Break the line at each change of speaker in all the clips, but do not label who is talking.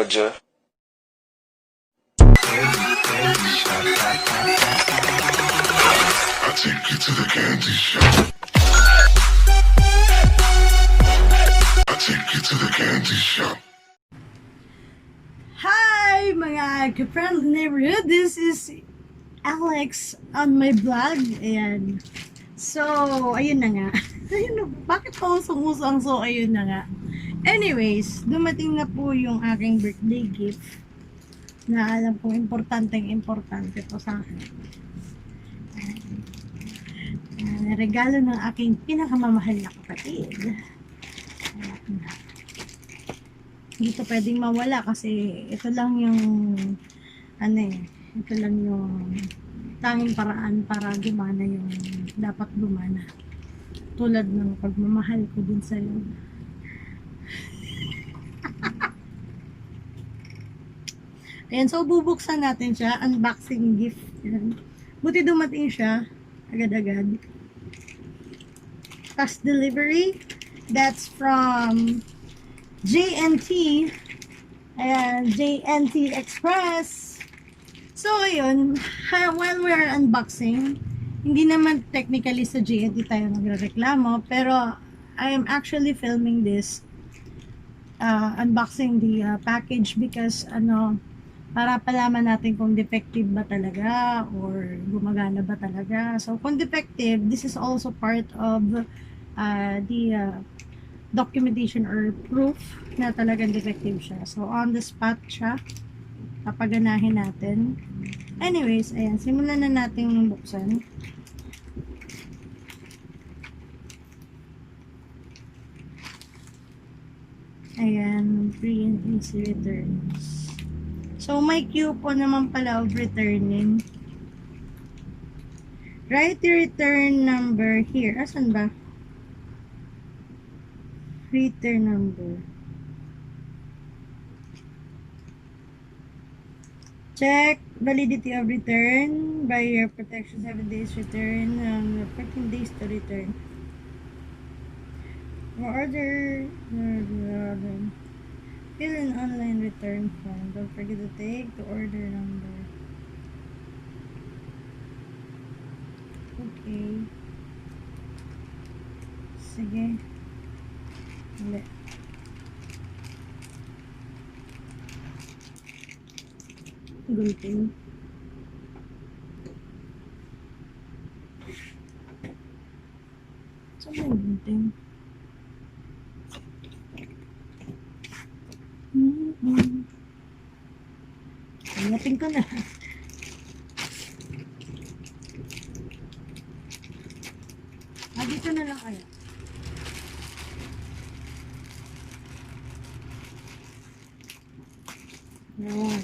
Roger. I take you to the candy shop. I take you to the candy shop.
Hi mga ka-friendly neighborhood, this is Alex on my vlog. Ayan. So, ayun na nga. Ayun na, bakit pa usong-usong? So, ayun na nga. Anyways, dumating na po yung aking birthday gift na alam kong importante to sa akin. Regalo ng aking pinakamamahal na kapatid. Ayan. Hindi to pwedeng mawala kasi ito lang yung ito lang yung tanging paraan para gumana yung dapat gumana. Tulad ng pagmamahal ko din sa'yo. Ayan, so bubuksan natin siya. Unboxing gift. Ayan. Buti dumating siya. Agad-agad. Fast delivery. That's from JNT. Ayan, JNT Express. So, ayun, while we're unboxing, hindi naman technically sa JNT tayo nagreklamo, pero I am actually filming this, unboxing the package because, para palaman natin kung defective ba talaga or gumagana ba talaga. So, kung defective, this is also part of the documentation or proof na talagang defective siya. So, on the spot siya. Papaganahin natin. Anyways, ayan. Simulan na natin buksan. Ayan. Free and easy returns. So, may coupon naman pala of returning. Write the return number here. Asan ba? Return number. Check validity of return, buyer protection 7 days return, 14 days to return. Order, fill in online return form. Don't forget to take the order number. Okay. Sige. Hindi. Gunting. Saan ba yung gunting? Hanapin ko na. Dito na lang kaya. Ayan.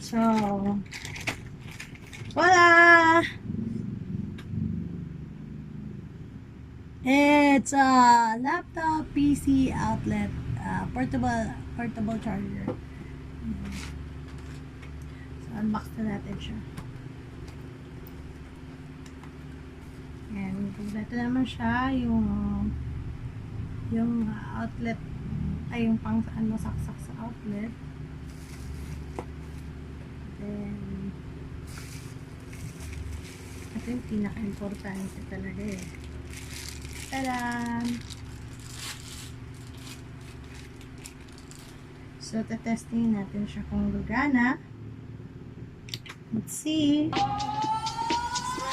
So, voila! It's a laptop PC outlet, portable charger. So, unbox na natin siya. Ayan, kompleto naman siya yung outlet ay yung pang saksak sa outlet. Then, ito yung pinaka-importante talaga eh. Tadaan! So, tetestingin natin siya kung gagana. Let's see.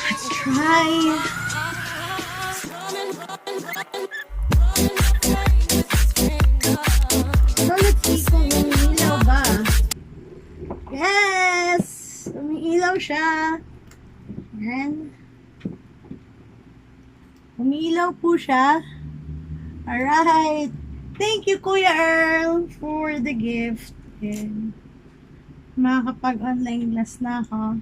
Let's try. So, let's see kung umiilaw ba. Yes! Umiilaw siya. Ayan. Umiilaw po siya. Alright. Thank you, Kuya Earl, for the gift. And makakapag-online class na ako.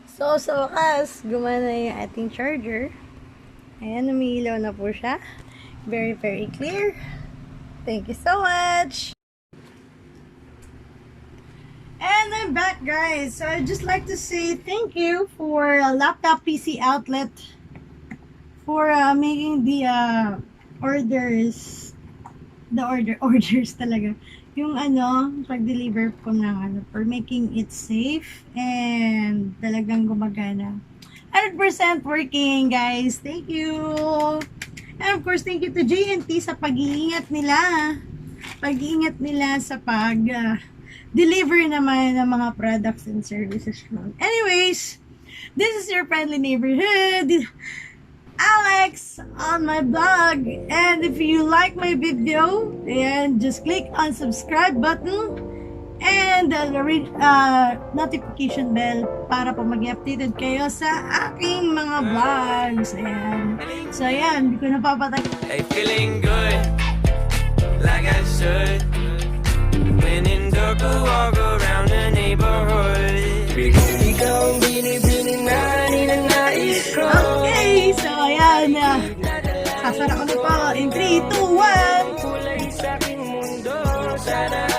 So, sa wakas, gumana yung ating charger. Ayan, umiilaw na po siya. Very, very clear. Thank you so much! And I'm back, guys. So I'd just like to say thank you for Laptop PC Outlet for making the orders, orders talaga. Yung pag-deliver po ng for making it safe and talagang gumagana. 100% working, guys. Thank you. And of course, thank you to J&T sa pag-iingat nila. Pag-iingat nila sa deliver naman ng mga products and services. Anyways, this is your friendly neighborhood, Alex, on my blog. And if you like my video, and just click on subscribe button and the notification bell para po mag-updated kayo sa aking mga vlogs. Ayan. So, ayan. Hindi ko napapatay.
Hey, feeling good, like I should. When in dark, I walk around the neighborhood. Ikaw ang binibining na ninanais ko.
Okay, so ayan. Sasara ko na po in 3, 2, 1.
Kulay sa aking mundo, sana